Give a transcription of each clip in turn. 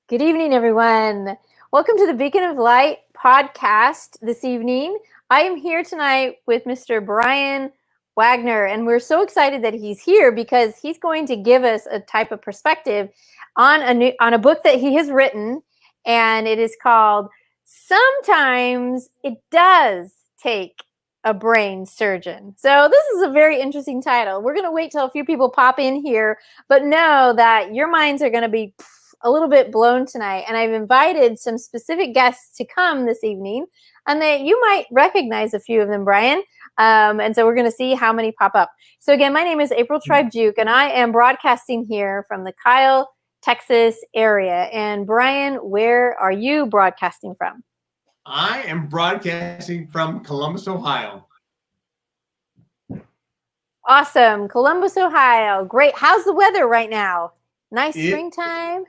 Good evening, everyone. Welcome to the Beacon of Light podcast this evening. I am here tonight with Mr. Brian Wagner, and we're so excited that he's here because he's going to give us a type of perspective on a book that he has written, and it is called Sometimes It Does Take a Brain Surgeon. So this is a very interesting title. We're going to wait till a few people pop in here, but know that your minds are going to be a little bit blown tonight, and I've invited some specific guests to come this evening, and that you might recognize a few of them, Brian. And so we're going to see how many pop up. So again, my name is April Tribe Duke, and I am broadcasting here from the Kyle, Texas area. And Brian, where are you broadcasting from? I am broadcasting from Columbus, Ohio. Awesome. Columbus, Ohio. Great. How's the weather right now? Nice springtime.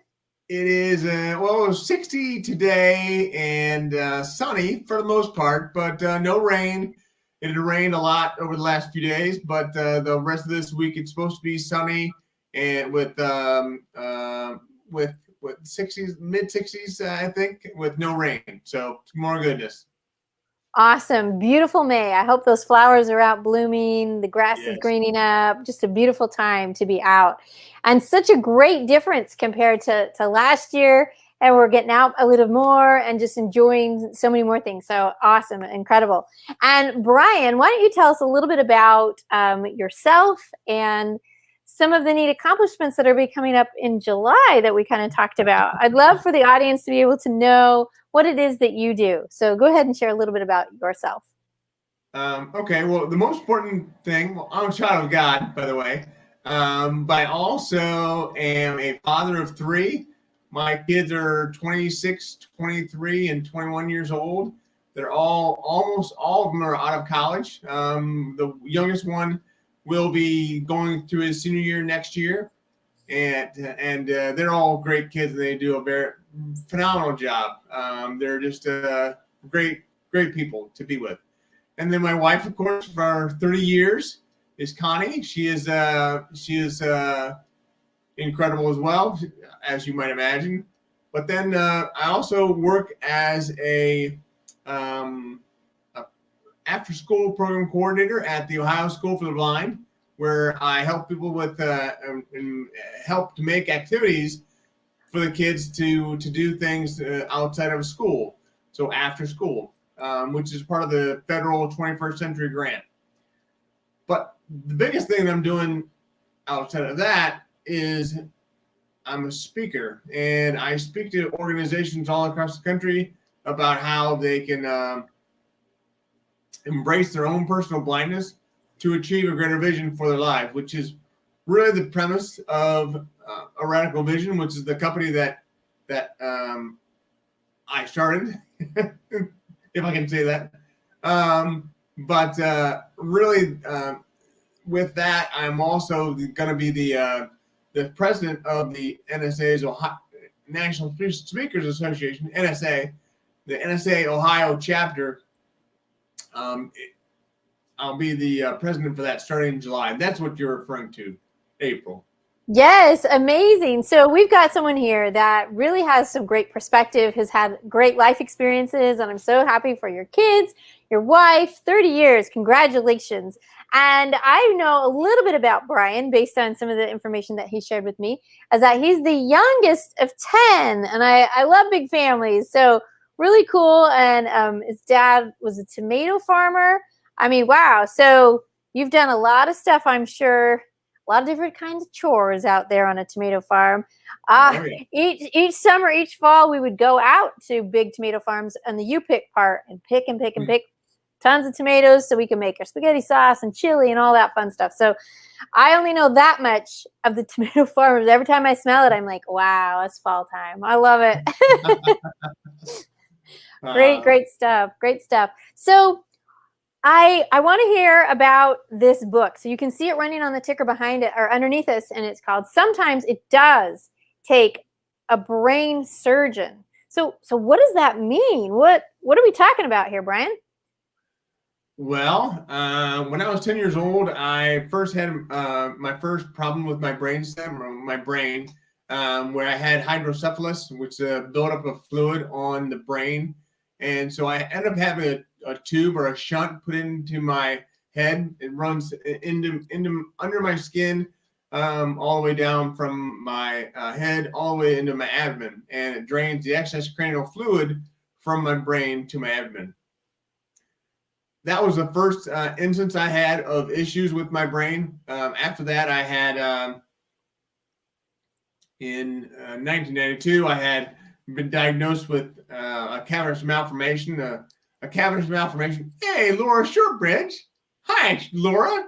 It is, it was 60 today and sunny for the most part, but no rain. It had rained a lot over the last few days, but the rest of this week it's supposed to be sunny and with 60s, mid 60s, I think, with no rain. So more goodness. Awesome. Beautiful May. I hope those flowers are out blooming. The grass is greening up. Just a beautiful time to be out. And such a great difference compared to last year. And we're getting out a little more and just enjoying so many more things. So awesome. Incredible. And Brian, why don't you tell us a little bit about yourself and some of the neat accomplishments that are coming up in July that we kind of talked about. I'd love for the audience to be able to know what it is that you do. So go ahead and share a little bit about yourself. Okay, well, the most important thing, I'm a child of God, by the way, but I also am a father of three. My kids are 26, 23, and 21 years old. They're almost all of them are out of college. The youngest one will be going through his senior year next year, and they're all great kids, and they do a very phenomenal job. They're just great people to be with. And then my wife, of course, for 30 years is Connie. She is incredible as well, as you might imagine. But then I also work as a after-school program coordinator at the Ohio School for the Blind, where I help people with and help to make activities for the kids to do things outside of school, so after school, which is part of the federal 21st Century Grant. But the biggest thing that I'm doing outside of that is I'm a speaker, and I speak to organizations all across the country about how they can embrace their own personal blindness to achieve a greater vision for their life, which is really the premise of A Radical Vision, which is the company that I started, if I can say that. But really, with that, I'm also going to be the president of the NSA's Ohio, National Speakers Association, NSA, the NSA Ohio chapter. I'll be the president for that starting in July. That's what you're referring to, April. Yes, amazing. So we've got someone here that really has some great perspective, has had great life experiences, and I'm so happy for your kids, your wife, 30 years. Congratulations. And I know a little bit about Brian based on some of the information that he shared with me, is that he's the youngest of 10, and I love big families. So really cool. And his dad was a tomato farmer. I mean, wow. So you've done a lot of stuff, I'm sure. A lot of different kinds of chores out there on a tomato farm. Each summer, each fall, we would go out to big tomato farms on the U-pick part and pick tons of tomatoes so we can make our spaghetti sauce and chili and all that fun stuff. So I only know that much of the tomato farmers. Every time I smell it, I'm like, wow, it's fall time. I love it. Great stuff. Great stuff. So I want to hear about this book. So you can see it running on the ticker behind it or underneath us, and it's called Sometimes It Does Take a Brain Surgeon. So what does that mean? What are we talking about here, Brian? Well, when I was 10 years old, I first had my first problem with my brainstem, or my brain. where I had hydrocephalus, which built up of fluid on the brain. And so I ended up having a tube or a shunt put into my head. It runs into under my skin, all the way down from my head all the way into my abdomen, and it drains the excess cranial fluid from my brain to my abdomen. That was the first instance I had of issues with my brain. After that, I had in 1992, I had been diagnosed with a cavernous malformation. A cavernous malformation. Hey, Laura Shortbridge. Hi, Laura.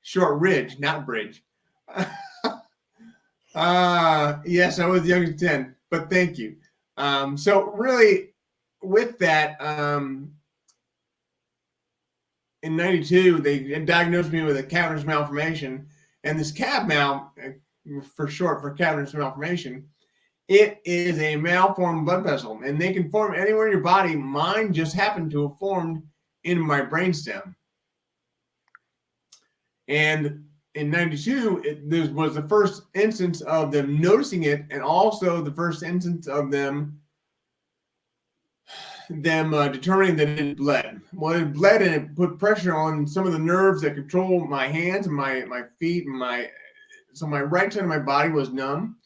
Short Ridge, not Bridge. Yes, I was young as 10, but thank you. So really, with that, in 92, they diagnosed me with a cavernous malformation, and this CAV-mal, for short for cavernous malformation, it is a malformed blood vessel, and they can form anywhere in your body. Mine just happened to have formed in my brainstem. And in 92, this was the first instance of them noticing it, and also the first instance of them determining that it bled. Well, it bled, and it put pressure on some of the nerves that control my hands and my feet, and so my right side of my body was numb.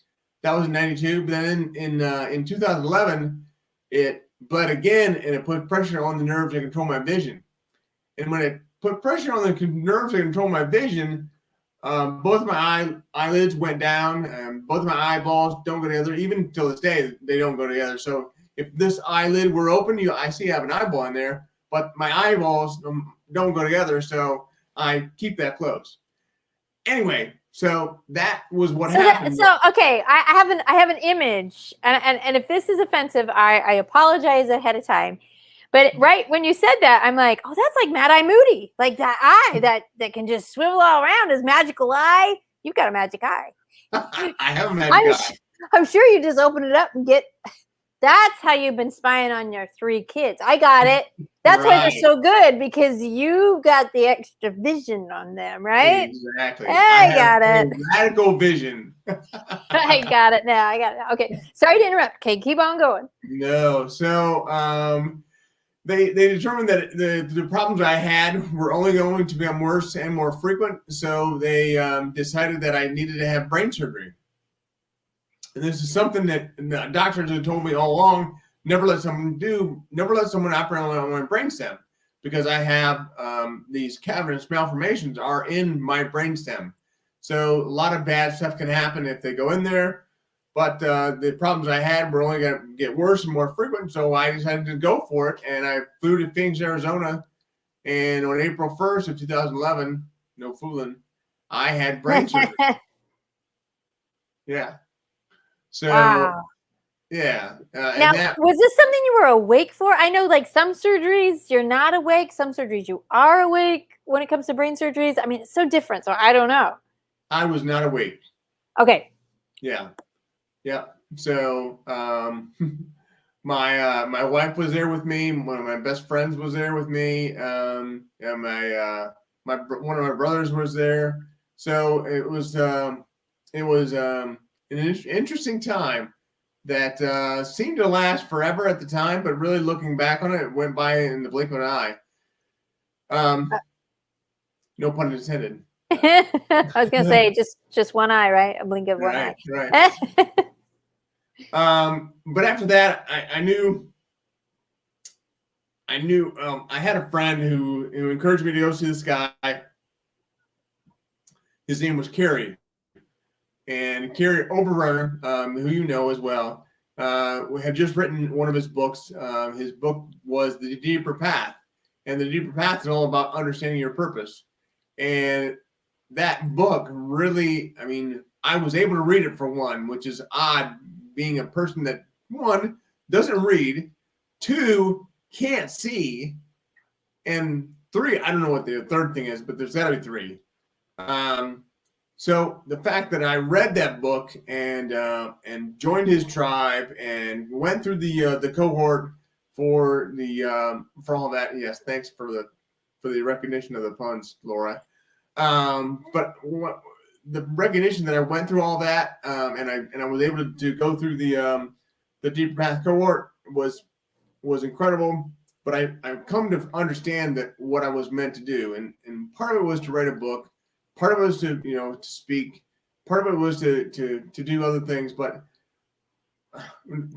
That was in 92. But then in 2011, it bled again, and it put pressure on the nerves that control my vision. And when it put pressure on the nerves that control my vision, both of my eyelids went down. Both of my eyeballs don't go together. Even till this day, they don't go together. So if this eyelid were open, I see I have an eyeball in there, but my eyeballs don't go together. So I keep that closed. Anyway, so that was what happened. Okay, I have an image, and if this is offensive, I apologize ahead of time. But right when you said that, I'm like, oh, that's like Mad Eye Moody, like that eye that can just swivel all around, his magical eye. You've got a magic eye. I have a magic eye. I'm sure you just open it up and get. That's how you've been spying on your 3 kids. I got it. That's why they're so good, because you got the extra vision on them, right? Exactly. I got it. Radical vision. I got it now. I got it. Okay. Sorry to interrupt. Okay, keep on going. No. So they determined that the problems I had were only going to become worse and more frequent. So they decided that I needed to have brain surgery. And this is something that the doctors have told me all along: never let someone operate on my brainstem, because I have these cavernous malformations are in my brainstem. So a lot of bad stuff can happen if they go in there. But the problems I had were only going to get worse and more frequent. So I decided to go for it, and I flew to Phoenix, Arizona. And on April 1st of 2011, no fooling, I had brain surgery. Yeah. So, wow. Yeah. Now, was this something you were awake for? I know, like, some surgeries you're not awake, some surgeries you are awake when it comes to brain surgeries. I mean, it's so different, so I don't know. I was not awake. Okay. Yeah. Yeah. So, my wife was there with me. One of my best friends was there with me. And one of my brothers was there. So it was an interesting time that seemed to last forever at the time, but really looking back on it, it went by in the blink of an eye. No pun intended. I was gonna say just one eye, right? A blink of one eye. Right. But after that, I knew I had a friend who encouraged me to go see this guy. His name was Kerry. And Kerry Oberweger, who you know as well, had just written one of his books. His book was The Deeper Path. And The Deeper Path is all about understanding your purpose. And that book really, I mean, I was able to read it for one, which is odd, being a person that, one, doesn't read, two, can't see, and three, I don't know what the third thing is, but there's got to be three. So the fact that I read that book and joined his tribe and went through the cohort for all that. Yes, thanks for the recognition of the puns, Laura. But the recognition that I went through all that, and I was able to go through the deeper path cohort was incredible. But I've come to understand that what I was meant to do, and part of it was to write a book, part of it was to to speak, part of it was to do other things. But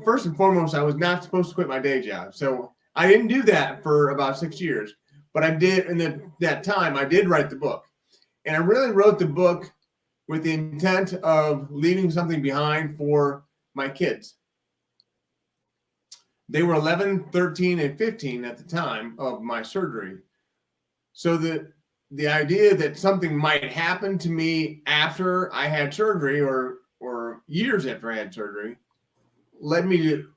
first and foremost, I was not supposed to quit my day job, so I didn't do that for about 6 years. But I did, in that time, I did write the book, and I really wrote the book with the intent of leaving something behind for my kids. They were 11, 13, and 15 at the time of my surgery. So the idea that something might happen to me after I had surgery or years after I had surgery led me to,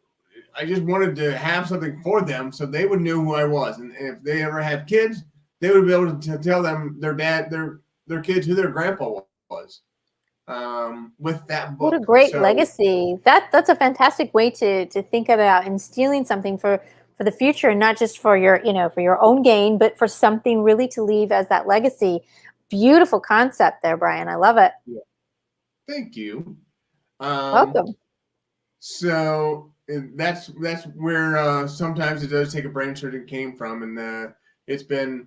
I just wanted to have something for them so they would know who I was. And if they ever had kids, they would be able to tell them their kids who their grandpa was. With that book. What a great legacy. That's a fantastic way to think about instilling something for the future, and not just for your, for your own gain, but for something really to leave as that legacy. Beautiful concept there, Brian. I love it. Yeah. Thank you. Welcome. So that's where sometimes it does take a brain surgeon came from, and it's been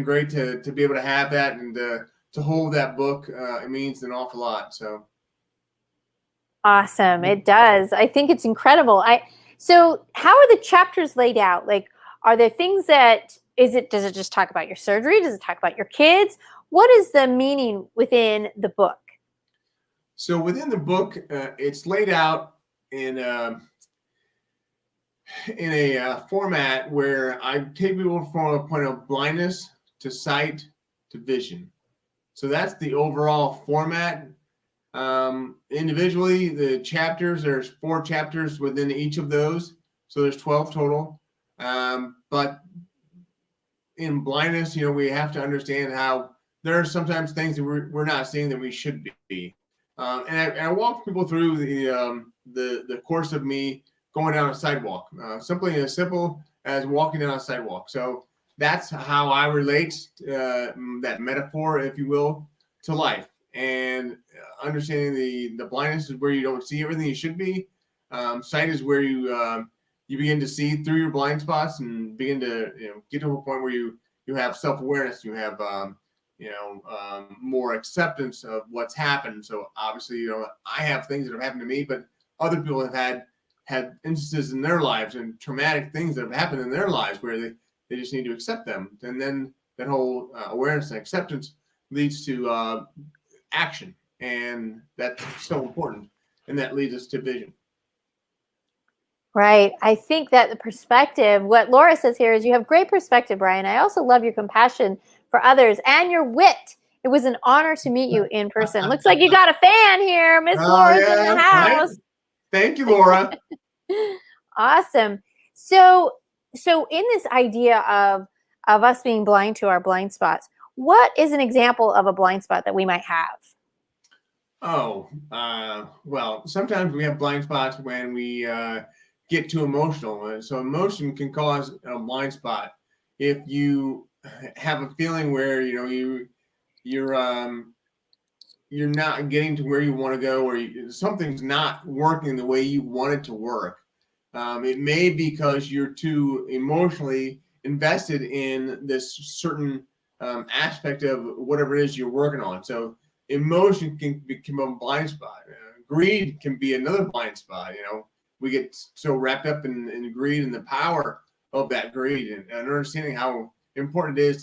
great to be able to have that and to hold that book. It means an awful lot. So awesome. It does. I think it's incredible. So how are the chapters laid out? Like, are there things that does it just talk about your surgery? Does it talk about your kids? What is the meaning within the book? So within the book, it's laid out in a format where I take people from a point of blindness to sight to vision. So that's the overall format. Individually, the chapters, there's 4 chapters within each of those. So there's 12 total. But in blindness, we have to understand how there are sometimes things that we're not seeing that we should be. And I walk people through the course of me going down a sidewalk, simply as simple as walking down a sidewalk. So that's how I relate that metaphor, if you will, to life. And understanding the blindness is where you don't see everything you should be. Sight is where you begin to see through your blind spots and begin to get to a point where you have self-awareness. You have more acceptance of what's happened. So obviously, I have things that have happened to me, but other people have had instances in their lives and traumatic things that have happened in their lives where they just need to accept them. And then that whole awareness and acceptance leads to action, and that's so important, and that leads us to vision. Right. I think that the perspective, what Laura says here is, you have great perspective, Brian. I also love your compassion for others and your wit. It was an honor to meet you in person. Looks like you got a fan here. Miss Laura's in the house. Right? Thank you, Laura. Awesome. So in this idea of us being blind to our blind spots, what is an example of a blind spot that we might have? Oh, well, sometimes we have blind spots when we get too emotional. And so emotion can cause a blind spot. If you have a feeling where, you're not getting to where you want to go, or something's not working the way you want it to work. It may be because you're too emotionally invested in this certain aspect of whatever it is you're working on. So emotion can become a blind spot. Greed can be another blind spot. We get so wrapped up in greed and the power of that greed, and understanding how important it is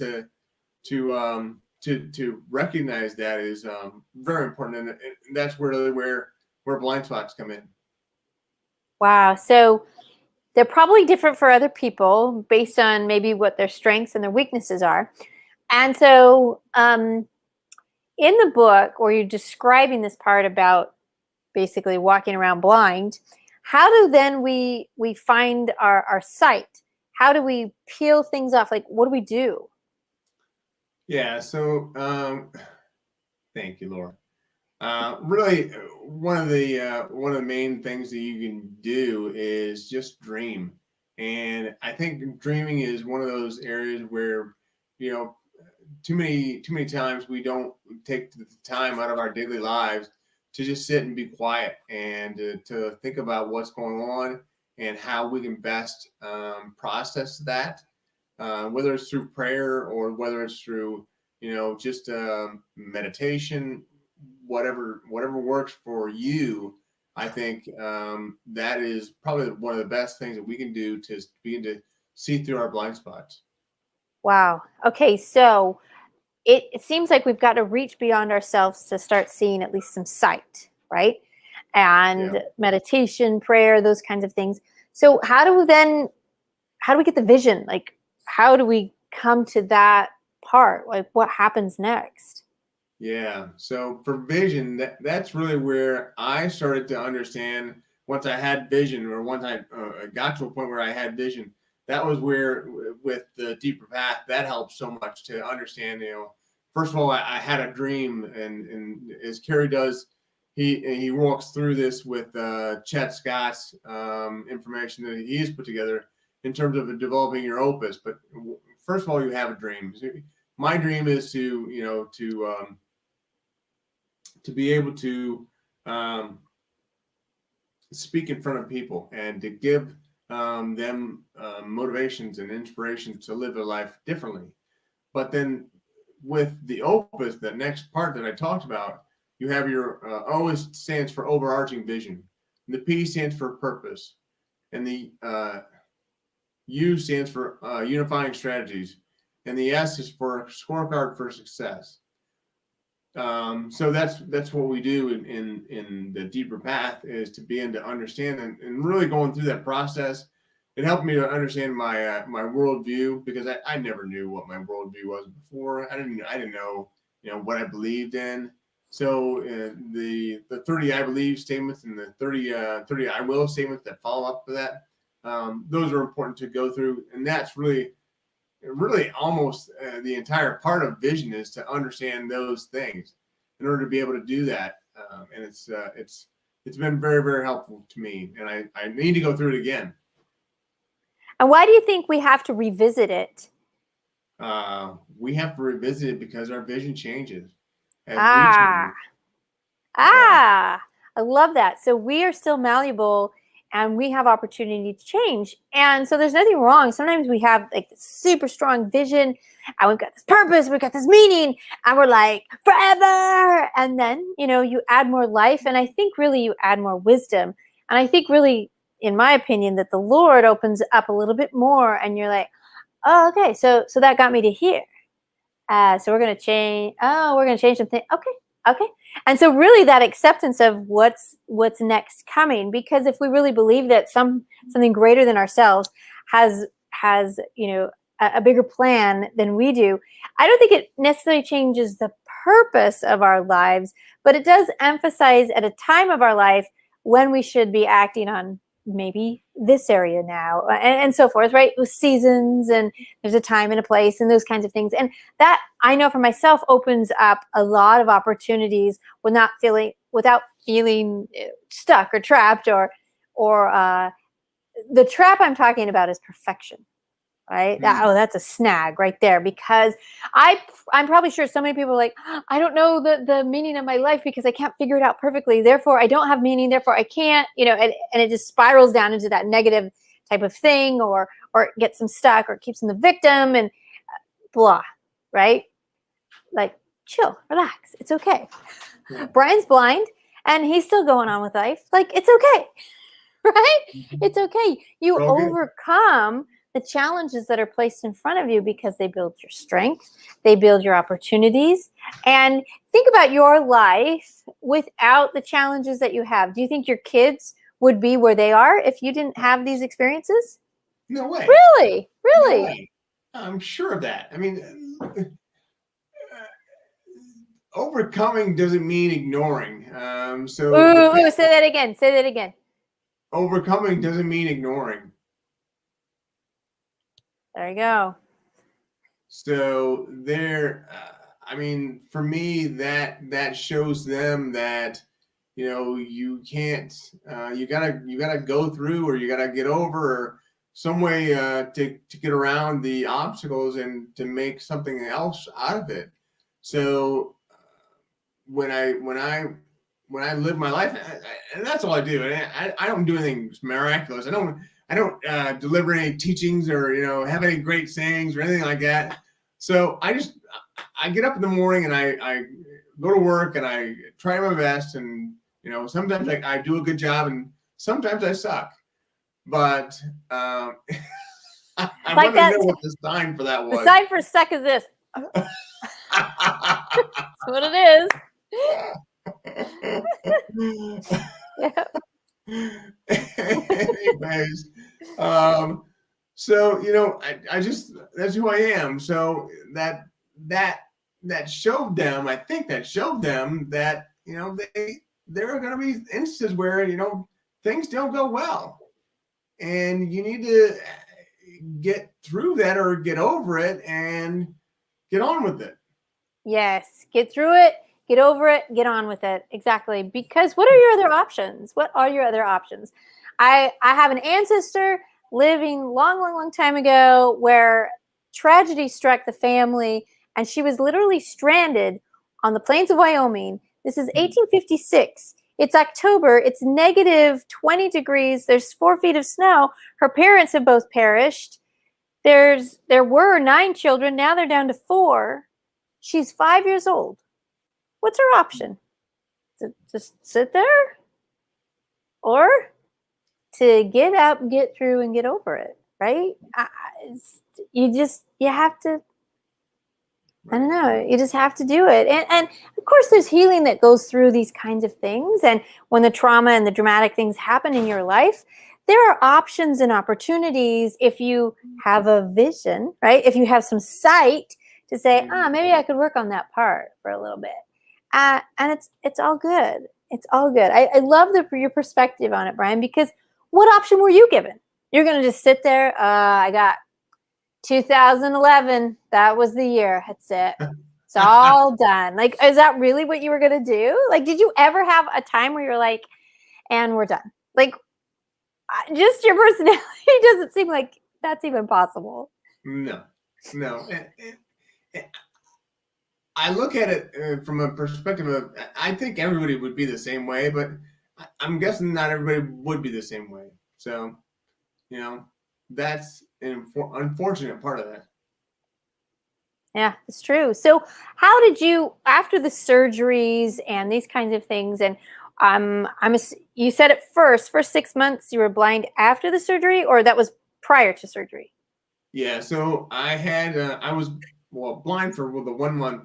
to recognize that is very important, and that's where blind spots come in. Wow. So they're probably different for other people based on maybe what their strengths and their weaknesses are. And so in the book, where you're describing this part about basically walking around blind, how do then we find our sight? How do we peel things off? Like, what do we do? Yeah. So thank you, Laura. Really, one of the main things that you can do is just dream. And I think dreaming is one of those areas where, too many times we don't take the time out of our daily lives to just sit and be quiet and to think about what's going on and how we can best process that, whether it's through prayer or whether it's through, just meditation, whatever works for you. I think that is probably one of the best things that we can do to begin to see through our blind spots. Wow. Okay, so it seems like we've got to reach beyond ourselves to start seeing at least some sight, right? And Yeah. meditation, prayer, those kinds of things. So how do we get the vision? Like, how do we come to that part? Like, what happens next? Yeah. So for vision, that's really where I started to understand once I had vision, or once I got to a point where I had vision. That was where, with the deeper path, that helped so much to understand. First of all, I had a dream, and as Kerry does, he walks through this with Chet Scott's information that he's put together in terms of developing your opus. But first of all, you have a dream. My dream is to be able to speak in front of people and to give them motivations and inspirations to live their life differently. But then with the opus, the next part that I talked about, you have your O stands for overarching vision, and the P stands for purpose, and the U stands for unifying strategies, and the S is for scorecard for success. So that's what we do in the deeper path, is to begin to understand and really going through that process. It helped me to understand my my worldview, because I never knew what my worldview was before. I didn't know what I believed in. So the 30 I believe statements and the 30 I will statements that follow up to that, those are important to go through, and that's really almost the entire part of vision, is to understand those things in order to be able to do that. And it's been very, very helpful to me, and I need to go through it again. And why do you think we have to revisit it? We have to revisit it because our vision changes as we Ah, change. Yeah. I love that. So we are still malleable and we have opportunity to change. And so there's nothing wrong. Sometimes we have like this super strong vision and we've got this purpose, we've got this meaning, and we're like forever. And then, you add more life. And I think really you add more wisdom. And I think really, in my opinion, that the Lord opens up a little bit more and you're like, oh, okay. So that got me to here. So we're going to change. Oh, we're going to change something. Okay. And so really that acceptance of what's next coming, because if we really believe that something greater than ourselves has a bigger plan than we do, I don't think it necessarily changes the purpose of our lives, but it does emphasize at a time of our life when we should be acting on maybe this area now, and so forth, right? With seasons, and there's a time and a place and those kinds of things. And that, I know for myself, opens up a lot of opportunities without feeling stuck or trapped, or the trap I'm talking about is perfection. Right? That's a snag right there, because I'm probably sure so many people are like, I don't know the meaning of my life because I can't figure it out perfectly. Therefore, I don't have meaning. Therefore, I can't, and it just spirals down into that negative type of thing, or gets them stuck, or keeps them the victim, and blah, right? Like, chill, relax. It's okay. Yeah. Brian's blind and he's still going on with life. Like, it's okay, right? It's okay. You overcome the challenges that are placed in front of you because they build your strength, they build your opportunities. And think about your life without the challenges that you have. Do you think your kids would be where they are if you didn't have these experiences? No way. Really? No way. I'm sure of that. I mean, overcoming doesn't mean ignoring. Say that again. Say that again. Overcoming doesn't mean ignoring. There you go. So for me, that shows them that, you can't, you gotta go through, or you gotta get over, some way to get around the obstacles and to make something else out of it. So when I live my life, and that's all I do. I don't do anything miraculous. I don't deliver any teachings or have any great sayings or anything like that. So I get up in the morning and I go to work and I try my best, and sometimes I do a good job and sometimes I suck. But I Like wanted to that. know what the sign for that The was. sign for suck is this. That's what it is. Yeah. Anyways, so I just that's who I am. So that showed them. I think that showed them that there are going to be instances where things don't go well, and you need to get through that or get over it and get on with it. Yes. Get through it. Get over it. Get on with it. Exactly. Because what are your other options? What are your other options? I have an ancestor living long time ago where tragedy struck the family, and she was literally stranded on the plains of Wyoming. This is 1856. It's October. It's negative 20 degrees. There's 4 feet of snow. Her parents have both perished. There were 9 children. Now they're down to 4. She's 5 years old. What's her option? To just sit there? Or to get up, get through, and get over it, right? You have to, I don't know, you just have to do it. And of course, there's healing that goes through these kinds of things. And when the trauma and the dramatic things happen in your life, there are options and opportunities if you have a vision, right? If you have some sight to say, maybe I could work on that part for a little bit. And it's all good. It's all good. I love your perspective on it, Brian, because what option were you given? You're going to just sit there. I got 2011. That was the year. That's it. It's all done. Like, is that really what you were going to do? Like, did you ever have a time where you're like, and we're done? Like, just your personality doesn't seem like that's even possible. No. I look at it from a perspective of, I think everybody would be the same way, but I'm guessing not everybody would be the same way. So, that's an unfortunate part of that. Yeah, it's true. So how did you, after the surgeries and these kinds of things, and you said at first 6 months you were blind after the surgery, or that was prior to surgery? Yeah, so I was blind for the 1 month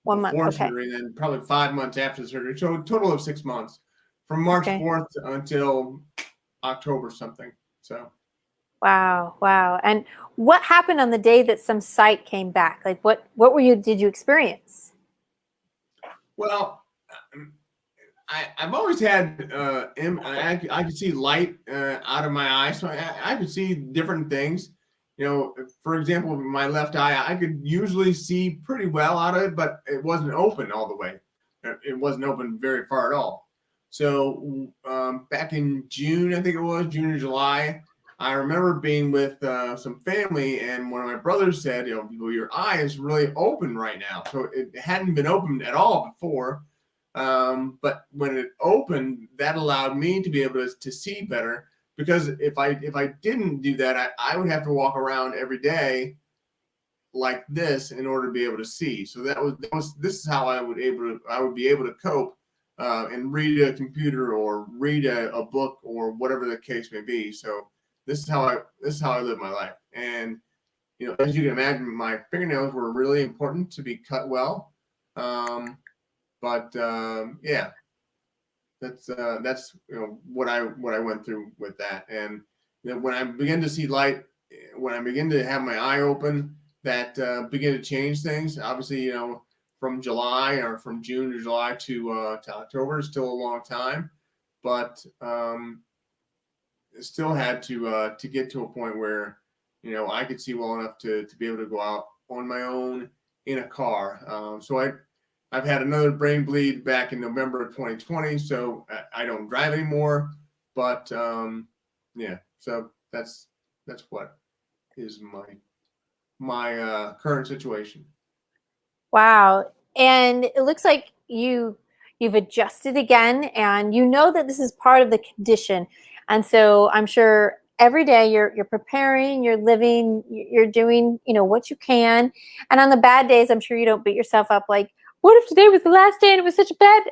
before surgery, and then probably 5 months after the surgery. So a total of 6 months, from March 4th until October something. So. Wow. And what happened on the day that some sight came back? Like what did you experience? Well, I've always had I could see light out of my eye, so I could see different things. For example, my left eye, I could usually see pretty well out of it, but it wasn't open all the way. It wasn't open very far at all. So back in June, I think it was June or July, I remember being with some family, and one of my brothers said, your eye is really open right now. So it hadn't been opened at all before. But when it opened, that allowed me to be able to see better. Because if I didn't do that, I would have to walk around every day like this in order to be able to see. So this is how I would be able to cope and read a computer or read a book or whatever the case may be. So this is how I live my life. And as you can imagine, my fingernails were really important to be cut well. But yeah. That's what I went through with that. And when I begin to see light, when I begin to have my eye open, that begin to change things. Obviously, from July or from June to July to October is still a long time, but still had to get to a point where I could see well enough to be able to go out on my own in a car. So I've had another brain bleed back in November of 2020, so I don't drive anymore. But yeah, so that's what is my current situation. Wow. And it looks like you've adjusted again, and you know that this is part of the condition. And so I'm sure every day you're preparing, you're living, you're doing, what you can. And on the bad days, I'm sure you don't beat yourself up like, what if today was the last day and it was such a bad,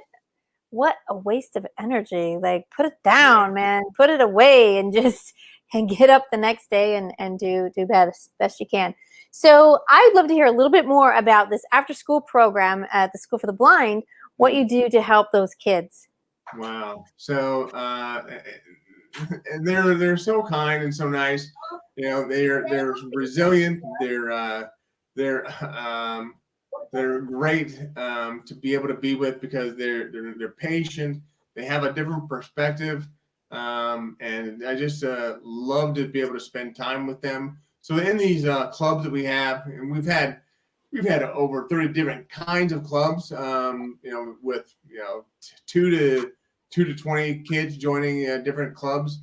what a waste of energy. Like, put it down, man, put it away, and get up the next day and do best you can. So I'd love to hear a little bit more about this after school program at the School for the Blind, what you do to help those kids. Wow. So they're so kind and so nice. They're resilient. They're great to be able to be with, because they're patient. They have a different perspective, and I just love to be able to spend time with them. So in these clubs that we have, and we've had over 30 different kinds of clubs. With 2 to 20 kids joining different clubs.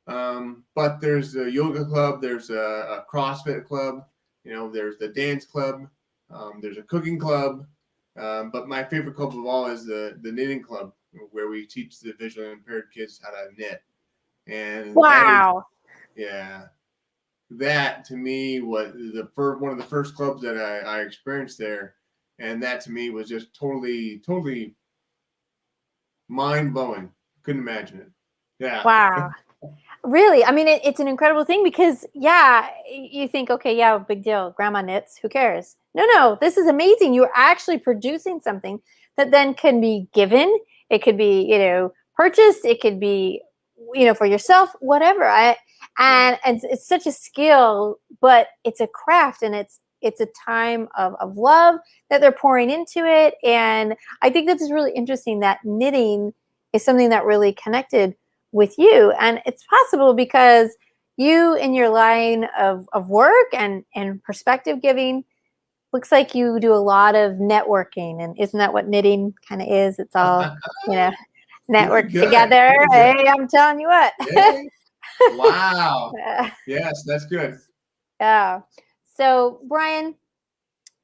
But there's a yoga club, there's a CrossFit club, there's the dance club, there's a cooking club. But my favorite club of all is the knitting club, where we teach the visually impaired kids how to knit. And wow, that to me was one of the first clubs that I experienced there, and that to me was just totally mind blowing. Couldn't imagine it. Yeah. Wow. Really? I mean, it's an incredible thing, because you think, okay, big deal. Grandma knits. Who cares? No, this is amazing. You're actually producing something that then can be given. It could be, purchased. It could be, for yourself, whatever. And it's such a skill, but it's a craft, and it's a time of love that they're pouring into it. And I think this is really interesting, that knitting is something that really connected with you. And it's possible because you, in your line of work and perspective giving, looks like you do a lot of networking. And isn't that what knitting kind of is? It's all, network together. Hey, I'm telling you what. Hey. Wow. Yes, that's good. Yeah. So, Brian,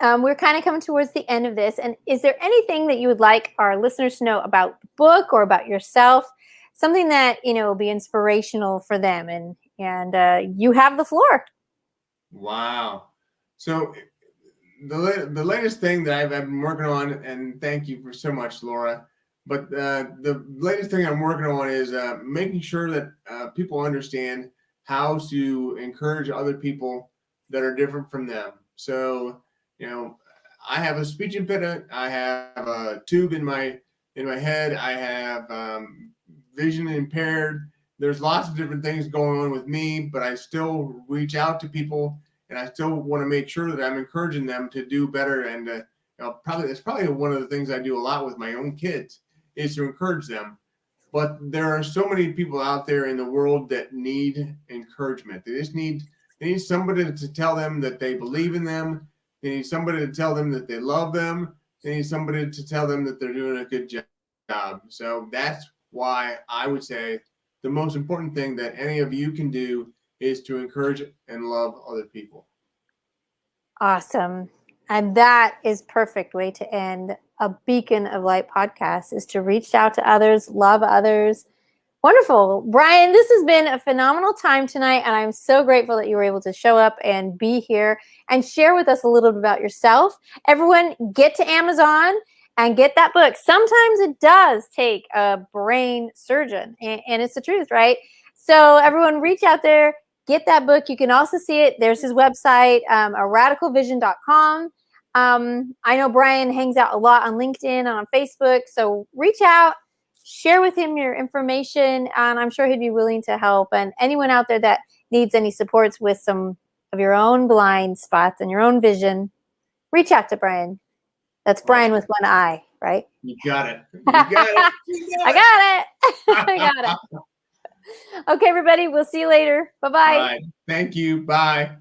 we're kind of coming towards the end of this. And is there anything that you would like our listeners to know about the book or about yourself? Something that, will be inspirational for them, and you have the floor. Wow. So the latest thing that I've been working on, and thank you for so much, Laura, but the latest thing I'm working on is making sure that people understand how to encourage other people that are different from them. So, I have a speech impediment. I have a tube in my head. I have vision impaired. There's lots of different things going on with me, but I still reach out to people, and I still want to make sure that I'm encouraging them to do better. And it's probably one of the things I do a lot with my own kids, is to encourage them. But there are so many people out there in the world that need encouragement. They need somebody to tell them that they believe in them. They need somebody to tell them that they love them. They need somebody to tell them that they're doing a good job. So that's why I would say the most important thing that any of you can do is to encourage and love other people. Awesome. And that is perfect way to end a Beacon of Light podcast, is to reach out to others, love others. Wonderful. Brian, this has been a phenomenal time tonight, and I'm so grateful that you were able to show up and be here and share with us a little bit about yourself. Everyone, get to Amazon and get that book. Sometimes it does take a brain surgeon, and it's the truth, right? So everyone, reach out there, get that book. You can also see it. There's his website, radicalvision.com. I know Brian hangs out a lot on LinkedIn and on Facebook, so reach out, share with him your information, and I'm sure he'd be willing to help. And anyone out there that needs any supports with some of your own blind spots and your own vision, reach out to Brian. That's Brian with one eye, right? You got it. You got it. I got it. I got it. Okay, everybody. We'll see you later. Bye-bye. All right. Thank you. Bye.